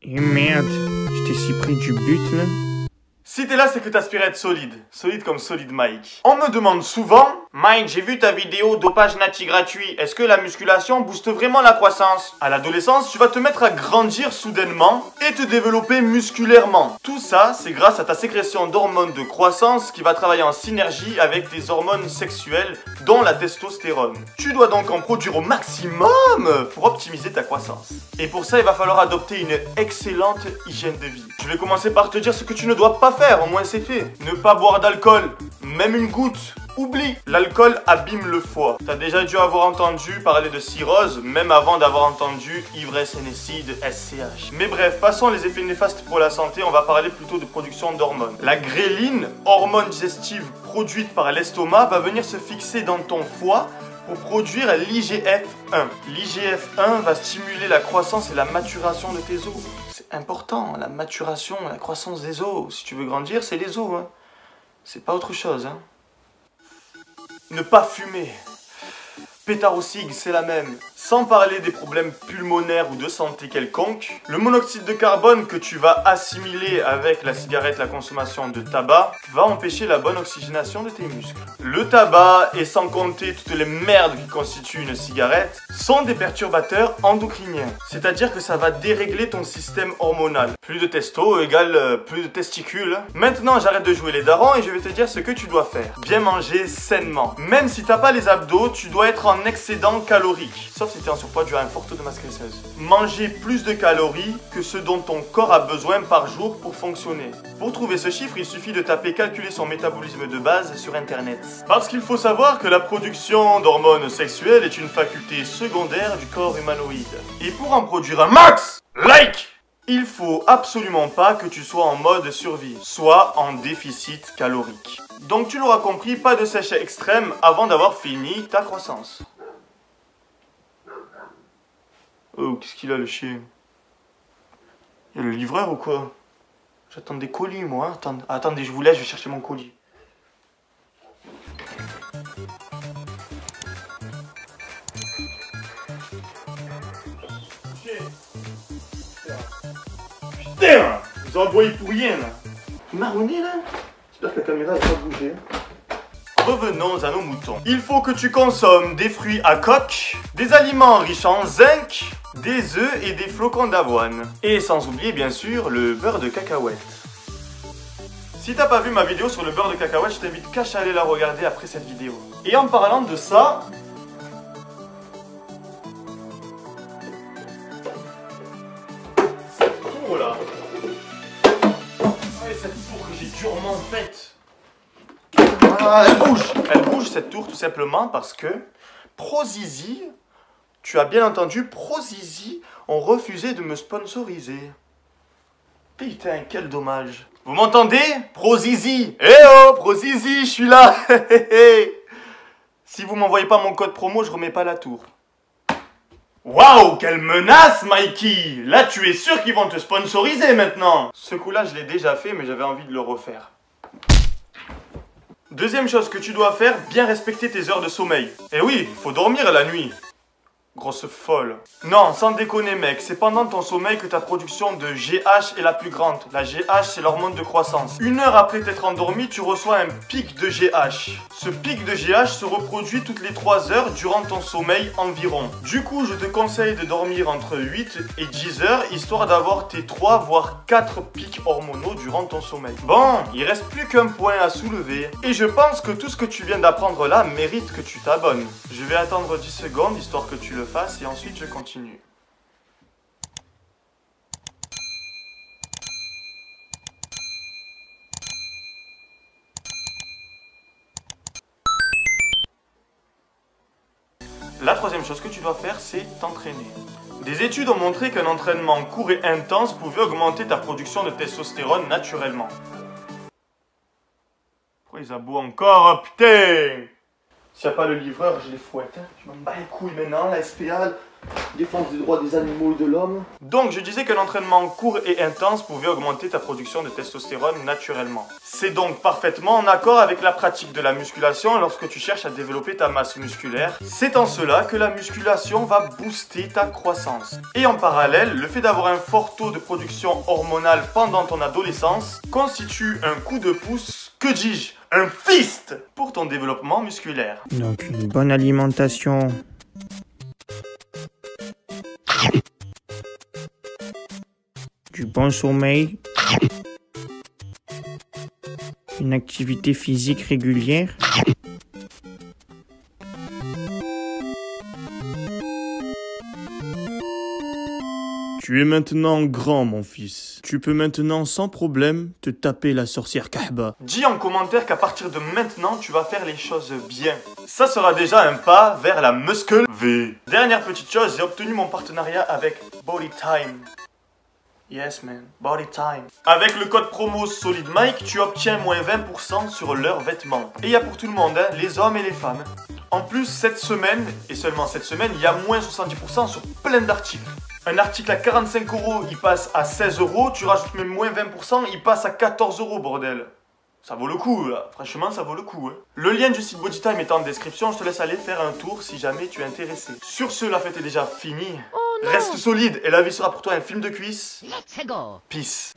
Eh merde, j'étais si près du but là. Si t'es là, c'est que t'aspires à être solide. Solide comme Solid Mike. On me demande souvent, Mike, j'ai vu ta vidéo dopage nati gratuit. Est-ce que la musculation booste vraiment la croissance? À l'adolescence, tu vas te mettre à grandir soudainement et te développer musculairement. Tout ça, c'est grâce à ta sécrétion d'hormones de croissance qui va travailler en synergie avec tes hormones sexuelles, dont la testostérone. Tu dois donc en produire au maximum pour optimiser ta croissance. Et pour ça, il va falloir adopter une excellente hygiène de vie. Je vais commencer par te dire ce que tu ne dois pas faire, au moins c'est fait. Ne pas boire d'alcool, même une goutte. Oublie, l'alcool abîme le foie. T'as déjà dû avoir entendu parler de cirrhose, même avant d'avoir entendu ivresse sénécide, SCH. Mais bref, passons les effets néfastes pour la santé, on va parler plutôt de production d'hormones. La gréline, hormone digestive produite par l'estomac, va venir se fixer dans ton foie pour produire l'IGF-1. L'IGF-1 va stimuler la croissance et la maturation de tes os. C'est important, la maturation, la croissance des os. Si tu veux grandir, c'est les os, hein. C'est pas autre chose, hein. Ne pas fumer. Pétard au cig, c'est la même. Sans parler des problèmes pulmonaires ou de santé quelconque, le monoxyde de carbone que tu vas assimiler avec la cigarette, la consommation de tabac, va empêcher la bonne oxygénation de tes muscles. Le tabac, et sans compter toutes les merdes qui constituent une cigarette, sont des perturbateurs endocriniens. C'est-à-dire que ça va dérégler ton système hormonal. Plus de testo égale plus de testicules. Maintenant, j'arrête de jouer les darons et je vais te dire ce que tu dois faire. Bien manger sainement. Même si t'as pas les abdos, tu dois être en excédent calorique. Sauf si tu es en surpoids dû à un fort taux de masse graisseuse. Manger plus de calories que ce dont ton corps a besoin par jour pour fonctionner. Pour trouver ce chiffre, il suffit de taper calculer son métabolisme de base sur internet. Parce qu'il faut savoir que la production d'hormones sexuelles est une faculté secondaire du corps humanoïde. Et pour en produire un max, il faut absolument pas que tu sois en mode survie, soit en déficit calorique. Donc tu l'auras compris, pas de sèche extrême avant d'avoir fini ta croissance. Oh, qu'est-ce qu'il a le chien? Il y a le livreur ou quoi? J'attends des colis moi. Attendez, je vous laisse, je vais chercher mon colis. Putain! Vous envoyez pour rien là. Marronné là? J'espère que la caméra n'a pas bougé. Revenons à nos moutons. Il faut que tu consommes des fruits à coque, des aliments riches en zinc, des œufs et des flocons d'avoine. Et sans oublier bien sûr le beurre de cacahuète. Si t'as pas vu ma vidéo sur le beurre de cacahuète, je t'invite qu'à aller la regarder après cette vidéo. Et en parlant de ça... cette tour là... ouais, cette tour que j'ai durement faite. Ah, elle bouge cette tour tout simplement parce que Prozizzy, tu as bien entendu, Prozizzy ont refusé de me sponsoriser. Putain, quel dommage. Vous m'entendez? Prozizzy. Eh oh, Prozizzy, je suis là. Si vous m'envoyez pas mon code promo, je remets pas la tour. Waouh, quelle menace, Mikey. Là, tu es sûr qu'ils vont te sponsoriser maintenant. Ce coup-là, je l'ai déjà fait, mais j'avais envie de le refaire. Deuxième chose que tu dois faire, bien respecter tes heures de sommeil. Eh oui, il faut dormir la nuit. Grosse folle. Non, sans déconner mec, c'est pendant ton sommeil que ta production de GH est la plus grande. La GH, c'est l'hormone de croissance. 1 heure après t'être endormi, tu reçois un pic de GH. Ce pic de GH se reproduit toutes les 3 heures durant ton sommeil environ. Du coup, je te conseille de dormir entre 8 et 10 heures, histoire d'avoir tes 3 voire 4 pics hormonaux durant ton sommeil. Bon, il reste plus qu'un point à soulever. Et je pense que tout ce que tu viens d'apprendre là mérite que tu t'abonnes. Je vais attendre 10 secondes, histoire que tu le fasses et ensuite je continue. La troisième chose que tu dois faire, c'est t'entraîner. Des études ont montré qu'un entraînement court et intense pouvait augmenter ta production de testostérone naturellement. Pourquoi ils aboient encore? Oh, putain! S'il n'y a pas le livreur, je les fouette. Hein. Je m'en bats les couilles maintenant, la SPA. Défense des droits des animaux et de l'homme. Donc je disais qu'un entraînement court et intense pouvait augmenter ta production de testostérone naturellement. C'est donc parfaitement en accord avec la pratique de la musculation lorsque tu cherches à développer ta masse musculaire. C'est en cela que la musculation va booster ta croissance. Et en parallèle, le fait d'avoir un fort taux de production hormonale pendant ton adolescence constitue un coup de pouce, que dis-je, un fist pour ton développement musculaire. Donc une bonne alimentation, du bon sommeil, une activité physique régulière, tu es maintenant grand, mon fils. Tu peux maintenant sans problème te taper la sorcière Kahba. Dis en commentaire qu'à partir de maintenant, tu vas faire les choses bien. Ça sera déjà un pas vers la muscle V. Dernière petite chose, j'ai obtenu mon partenariat avec Body Time. Yes man, Body Time. Avec le code promo Solid Mike, tu obtiens moins 20% sur leurs vêtements. Et il y a pour tout le monde, hein, les hommes et les femmes. En plus, cette semaine, et seulement cette semaine, il y a moins 70% sur plein d'articles. Un article à 45 €, il passe à 16 €, tu rajoutes même moins 20%, il passe à 14 €, bordel. Ça vaut le coup, là. Franchement, ça vaut le coup. Hein. Le lien du site Bodytime est en description, je te laisse aller faire un tour si jamais tu es intéressé. Sur ce, la fête est déjà finie. Oh reste solide et la vie sera pour toi un film de cuisse. Let's go. Peace.